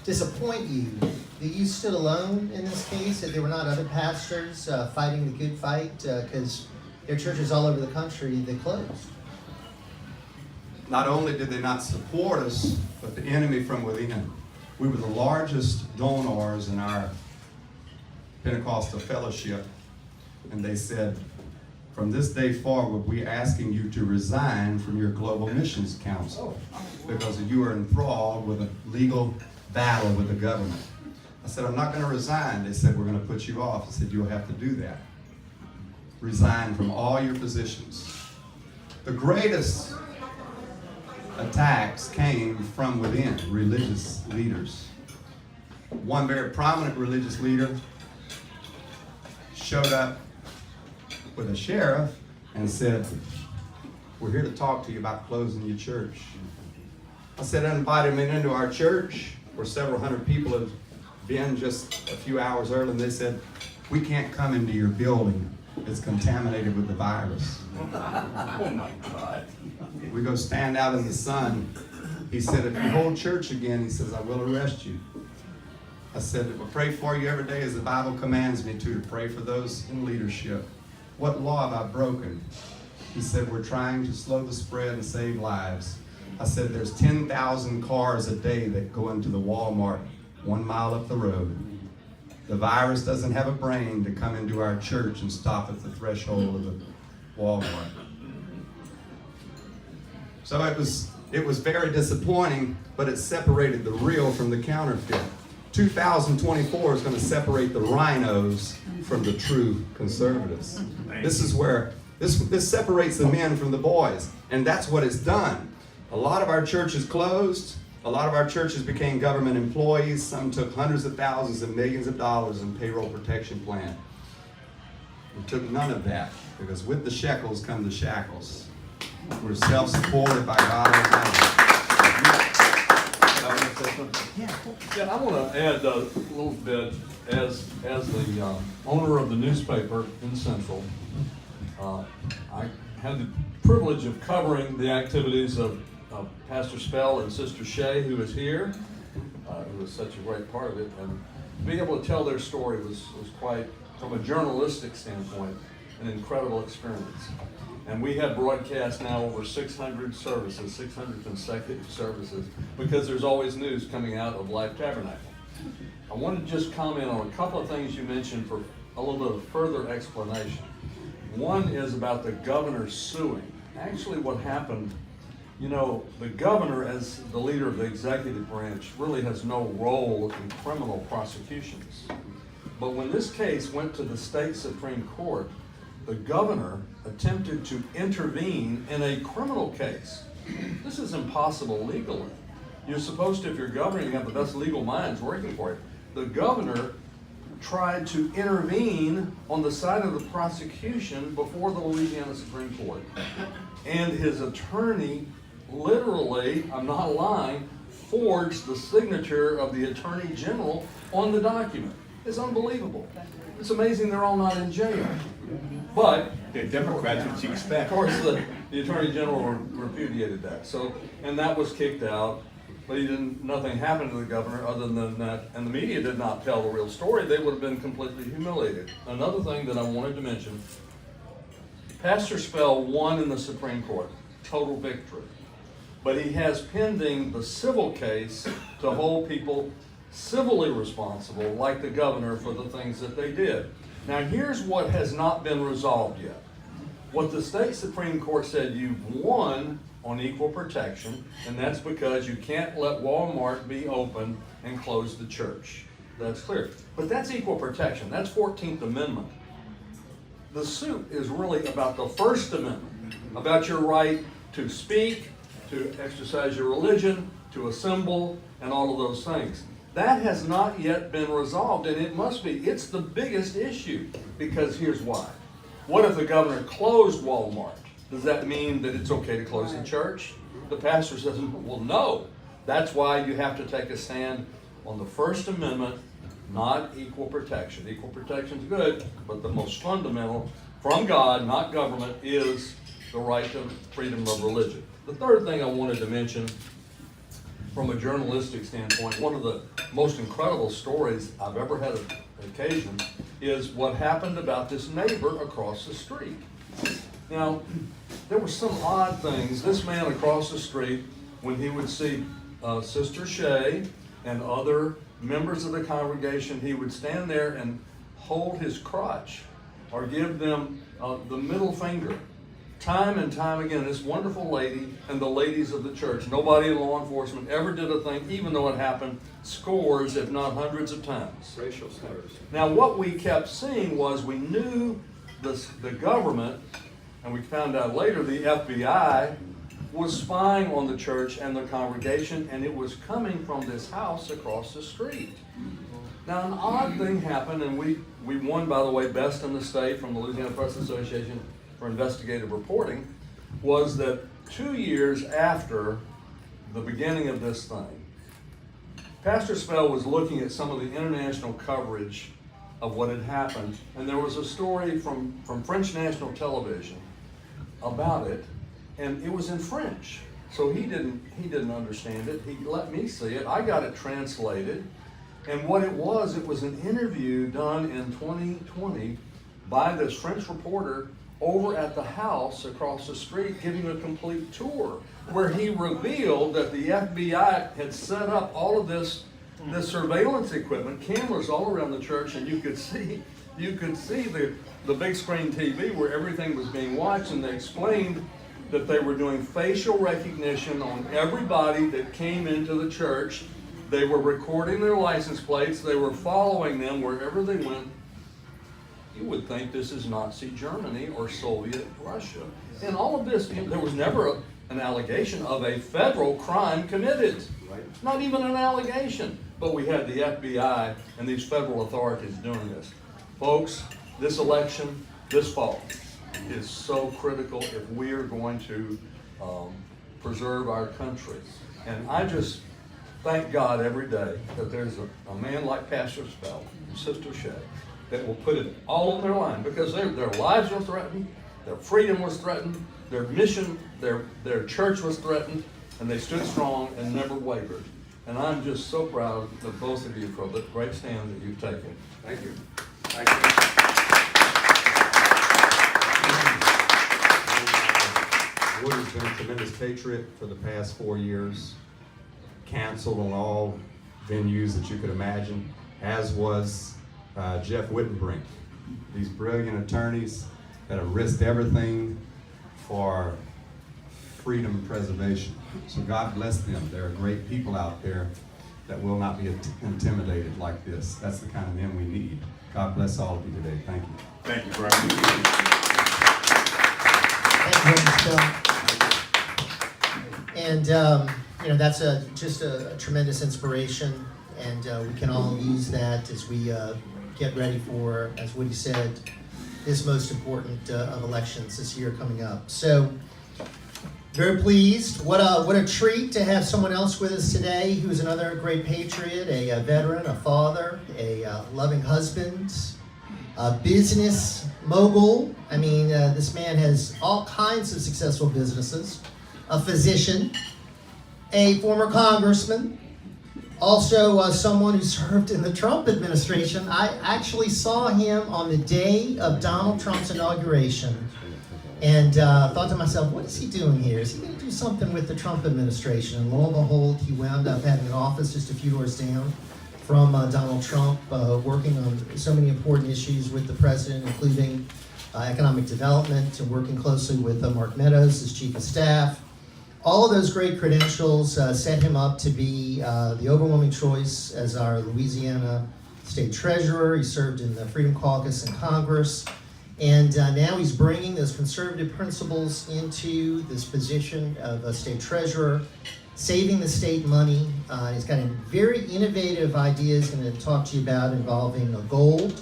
disappoint you that you stood alone in this case, that there were not other pastors fighting the good fight? Because there are churches all over the country that closed. Not only did they not support us, but the enemy from within. We were the largest donors in our Pentecostal fellowship, and they said, from this day forward, we're asking you to resign from your Global Missions Council because you are enthralled with a legal battle with the government. I said, I'm not going to resign. They said, we're going to put you off. I said, you'll have to do that. Resign from all your positions. The greatest attacks came from within, religious leaders. One very prominent religious leader showed up with a sheriff and said, we're here to talk to you about closing your church. I said, I invited him into our church where several hundred people had been just a few hours early, and they said, we can't come into your building. It's contaminated with the virus. Oh my God. We go stand out in the sun. He said, if you hold church again, he says, I will arrest you. I said, I will pray for you every day as the Bible commands me to pray for those in leadership. What law have I broken? He said, we're trying to slow the spread and save lives. I said, there's 10,000 cars a day that go into the Walmart 1 mile up the road. The virus doesn't have a brain to come into our church and stop at the threshold of the Walmart. So it was It was very disappointing, but it separated the real from the counterfeit. 2024 is going to separate the rhinos from the true conservatives. This is where, this separates the men from the boys, and that's what it's done. A lot of our churches closed. A lot of our churches became government employees. Some took hundreds of thousands and millions of dollars in payroll protection plan. We took none of that, because with the shekels come the shackles. We're self-supported by God Almighty. Yeah, I want to add a little bit as the owner of the newspaper in Central. I had the privilege of covering the activities of Pastor Spell and Sister Shea, who is here, who was such a great part of it, and being able to tell their story was quite, from a journalistic standpoint, an incredible experience. And we have broadcast now over 600 services, 600 consecutive services, because there's always news coming out of Life Tabernacle. I want to just comment on a couple of things you mentioned for a little bit of further explanation. One is about the governor suing. Actually, what happened, you know, the governor, as the leader of the executive branch, really has no role in criminal prosecutions. But when this case went to the state Supreme Court, the governor attempted to intervene in a criminal case. This is impossible legally. You're supposed to, if you're governing, you have the best legal minds working for you. The governor tried to intervene on the side of the prosecution before the Louisiana Supreme Court. And his attorney literally, I'm not lying, forged the signature of the Attorney General on the document. It's unbelievable. It's amazing they're all not in jail. But They're Democrats, what you of expect. course, the Attorney General repudiated that. So, and that was kicked out. But nothing happened to the governor other than that, and the media did not tell the real story. They would have been completely humiliated. Another thing that I wanted to mention, Pastor Spell won in the Supreme Court, total victory. But he has pending the civil case to hold people civilly responsible, like the governor, for the things that they did. Now here's what has not been resolved yet. What the state Supreme Court said, you've won on equal protection, and that's because you can't let Walmart be open and close the church. That's clear. But that's equal protection. That's 14th Amendment. The suit is really about the First Amendment, about your right to speak, to exercise your religion, to assemble, and all of those things. That has not yet been resolved, and it must be. It's the biggest issue, because here's why. What if the governor closed Walmart? Does that mean that it's okay to close the church? The pastor says, well, no. That's why you have to take a stand on the First Amendment, not equal protection. Equal protection is good, but the most fundamental from God, not government, is the right to freedom of religion. The third thing I wanted to mention from a journalistic standpoint, one of the most incredible stories I've ever had an occasion is what happened about this neighbor across the street. Now, there were some odd things. This man across the street, when he would see Sister Shea and other members of the congregation, he would stand there and hold his crotch or give them the middle finger. Time and time again, this wonderful lady and the ladies of the church, nobody in law enforcement ever did a thing, even though it happened scores, if not hundreds of times. Racial slurs. Now, what we kept seeing was we knew the government, and we found out later the FBI was spying on the church and the congregation, and it was coming from this house across the street. Now, an odd thing happened, and we won, by the way, best in the state from the Louisiana Press Association for investigative reporting, was that 2 years after the beginning of this thing, Pastor Spell was looking at some of the international coverage of what had happened, and there was a story from French national television about it, and it was in French. So he didn't understand it. He let me see it. I got it translated, and what it was an interview done in 2020 by this French reporter over at the house across the street, giving a complete tour, where he revealed that the FBI had set up all of this surveillance equipment, cameras all around the church, and you could see the big screen TV where everything was being watched, and they explained that they were doing facial recognition on everybody that came into the church. They were recording their license plates. They were following them wherever they went. You would think this is Nazi Germany or Soviet Russia. And all of this, there was never an allegation of a federal crime committed. Not even an allegation. But we had the FBI and these federal authorities doing this. Folks, this election, this fall, is so critical if we are going to preserve our country. And I just thank God every day that there's a man like Pastor Spell and Sister Shay that will put it all on their line, because their lives are threatened, their freedom was threatened, their mission, their church was threatened, and they stood strong and never wavered. And I'm just so proud of both of you for the great stand that you've taken. Thank you. Thank you. Wood has been a tremendous patriot for the past 4 years, canceled on all venues that you could imagine, as was Jeff Wittenbrink. These brilliant attorneys that have risked everything for freedom and preservation. So God bless them. There are great people out there that will not be intimidated like this. That's the kind of men we need. God bless all of you today. Thank you. Thank you, Brian. Thank you, Mr. And that's just a tremendous inspiration, and we can all use that as we get ready for, as Woody said, this most important of elections this year coming up. So, very pleased. What a treat to have someone else with us today who's another great patriot, a veteran, a father, a loving husband, a business mogul. I mean, this man has all kinds of successful businesses, a physician, a former congressman, also someone who served in the Trump administration. I actually saw him on the day of Donald Trump's inauguration and thought to myself, what is he doing here? Is he going to do something with the Trump administration? And lo and behold, he wound up having an office just a few doors down from Donald Trump, working on so many important issues with the president, including economic development, and working closely with Mark Meadows as chief of staff. All of those great credentials set him up to be the overwhelming choice as our Louisiana state treasurer. He served in the Freedom Caucus in Congress. And now he's bringing those conservative principles into this position of state treasurer, saving the state money. He's got very innovative ideas I'm going to talk to you about involving gold.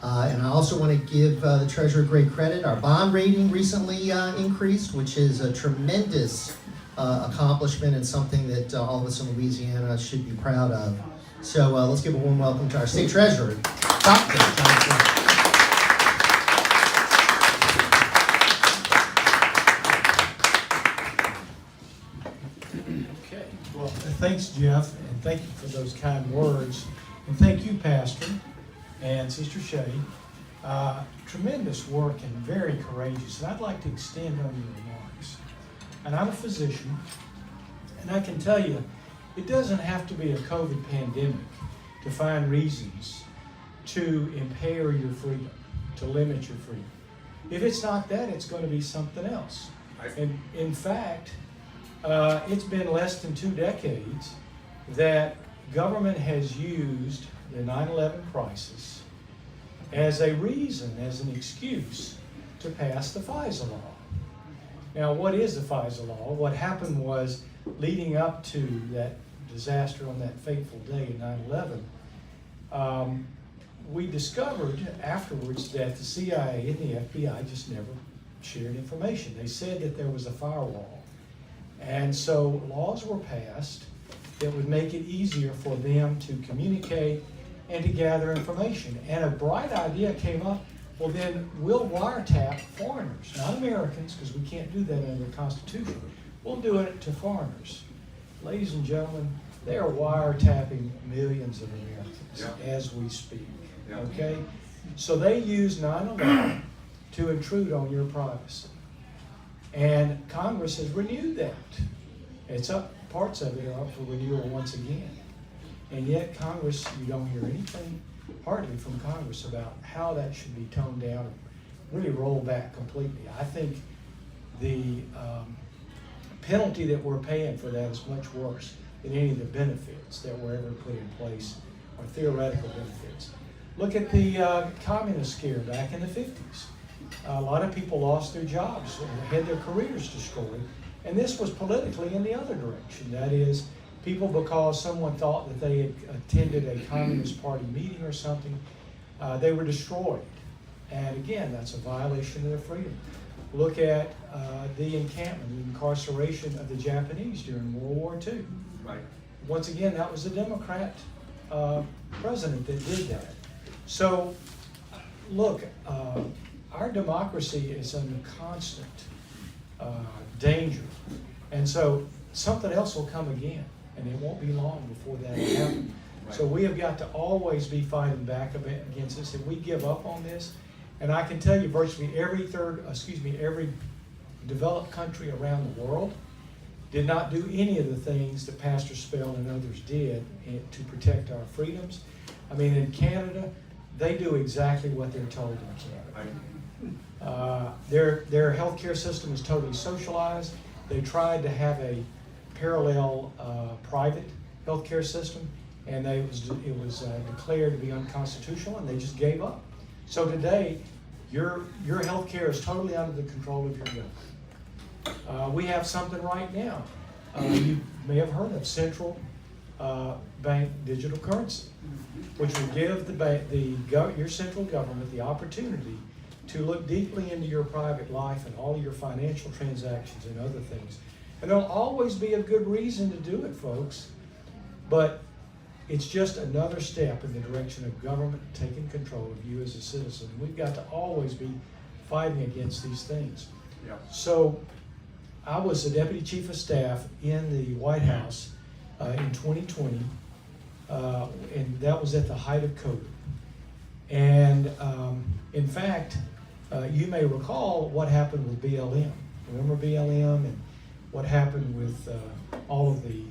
And I also want to give the treasurer great credit. Our bond rating recently increased, which is a tremendous accomplishment and something that all of us in Louisiana should be proud of. So let's give a warm welcome to our state treasurer, Dr. Johnson. Okay, well, thanks, Jeff, and thank you for those kind words. And thank you, Pastor and Sister Shay. Tremendous work and very courageous. And I'd like to extend on your remarks. And I'm a physician, and I can tell you, it doesn't have to be a COVID pandemic to find reasons to impair your freedom, to limit your freedom. If it's not that, it's going to be something else. And in fact, it's been less than 2 decades that government has used the 9/11 crisis as a reason, as an excuse to pass the FISA law. Now, what is the FISA law? What happened was, leading up to that disaster on that fateful day in 9/11, we discovered afterwards that the CIA and the FBI just never shared information. They said that there was a firewall. And so laws were passed that would make it easier for them to communicate and to gather information. And a bright idea came up, well then we'll wiretap foreigners, not Americans, because we can't do that under the Constitution. We'll do it to foreigners. Ladies and gentlemen, they are wiretapping millions of Americans as we speak, okay? So they use 9/11 to intrude on your privacy. And Congress has renewed that. It's up, parts of it are up for renewal once again. And yet Congress, you don't hear anything, hardly from Congress, about how that should be toned down and really rolled back completely. I think the penalty that we're paying for that is much worse than any of the benefits that were ever put in place, or theoretical benefits. Look at the communist scare back in the 50s. A lot of people lost their jobs, had their careers destroyed, and this was politically in the other direction. That is, people, because someone thought that they had attended a Communist Party meeting or something, they were destroyed. And again, that's a violation of their freedom. Look at the encampment, the incarceration of the Japanese during World War II. Right. Once again, that was a Democrat president that did that. So, look, our democracy is under constant danger. And so something else will come again, and it won't be long before that will happen. Right. So we have got to always be fighting back against this. If we give up on this, and I can tell you virtually every developed country around the world did not do any of the things that Pastor Spell and others did to protect our freedoms. I mean, in Canada, they do exactly what they're told in Canada. Their healthcare system is totally socialized. They tried to have a parallel private healthcare system, and it was declared to be unconstitutional, and they just gave up. So today, your healthcare is totally under the control of your government. We have something right now. You may have heard of central bank digital currency, which will give your central government the opportunity to look deeply into your private life and all your financial transactions and other things. And there'll always be a good reason to do it, folks, but it's just another step in the direction of government taking control of you as a citizen. We've got to always be fighting against these things. Yeah. So I was the Deputy Chief of Staff in the White House in 2020, and that was at the height of COVID. And in fact, you may recall what happened with BLM. Remember BLM and what happened with all of the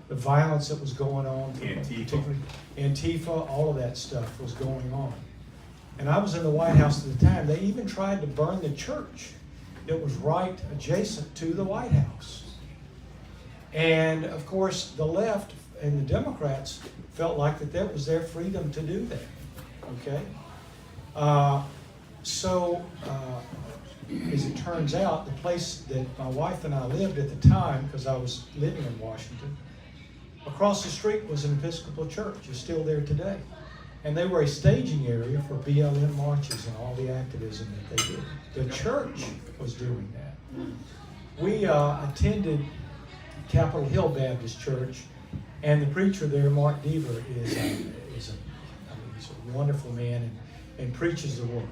violence that was going on, particularly Antifa, all of that stuff was going on. And I was in the White House at the time. They even tried to burn the church that was right adjacent to the White House. And of course, the left and the Democrats felt like that was their freedom to do that. Okay? As it turns out, the place that my wife and I lived at the time, because I was living in Washington, across the street was an Episcopal church. It's still there today. And they were a staging area for BLM marches and all the activism that they did. The church was doing that. We attended Capitol Hill Baptist Church, and the preacher there, Mark Deaver, he's a wonderful man and preaches the word.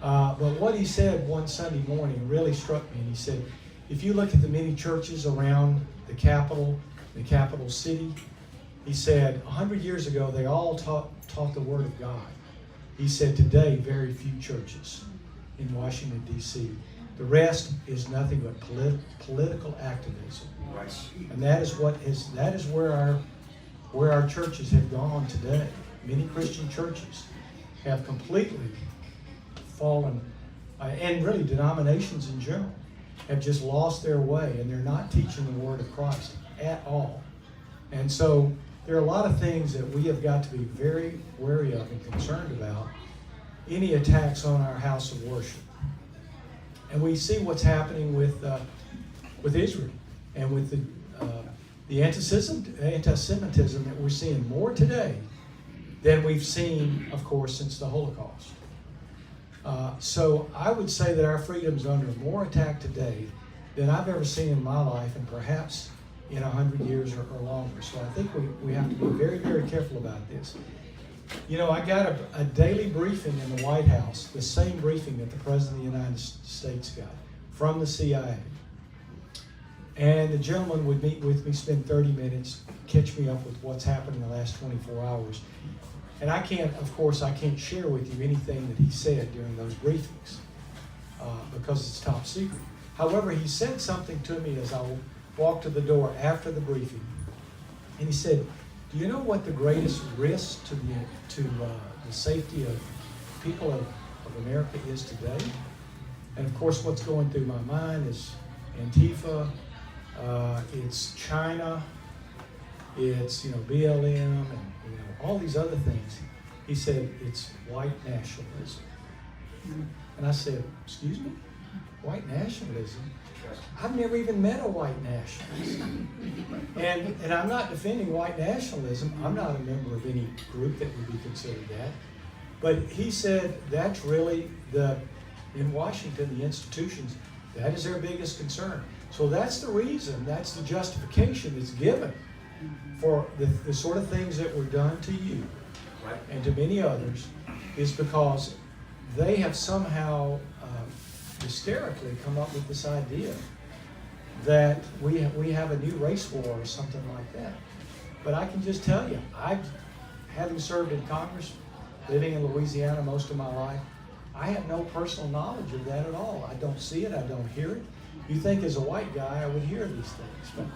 But what he said one Sunday morning really struck me. And he said, if you look at the many churches around the capital city, he said, 100 years ago, they all taught the Word of God. He said, today, very few churches in Washington, D.C. The rest is nothing but political activism. Right. And that is where our churches have gone today. Many Christian churches have completely fallen, and really denominations in general have just lost their way, and they're not teaching the Word of Christ at all. And so there are a lot of things that we have got to be very wary of and concerned about. Any attacks on our house of worship. And we see what's happening with Israel and with the anti-Semitism that we're seeing more today than we've seen, of course, since the Holocaust. So I would say that our freedom is under more attack today than I've ever seen in my life, and perhaps in 100 years or longer. So I think we have to be very, very careful about this. You know, I got a daily briefing in the White House, the same briefing that the President of the United States got from the CIA. And the gentleman would meet with me, spend 30 minutes, catch me up with what's happened in the last 24 hours. And I can't share with you anything that he said during those briefings because it's top secret. However, he said something to me as I walked to the door after the briefing. And he said, do you know what the greatest risk to the safety of people of America is today? And of course, what's going through my mind is Antifa, it's China, it's, BLM, and, all these other things. He said, it's white nationalism. And I said, excuse me? White nationalism? I've never even met a white nationalist. And I'm not defending white nationalism. I'm not a member of any group that would be considered that. But he said that's really in Washington, the institutions, that is their biggest concern. So that's the reason, that's the justification that's given for the sort of things that were done to you and to many others, is because they have somehow hysterically come up with this idea that we have a new race war or something like that. But I can just tell you, having served in Congress, living in Louisiana most of my life, I have no personal knowledge of that at all. I don't see it, I don't hear it. You think as a white guy I would hear these things, but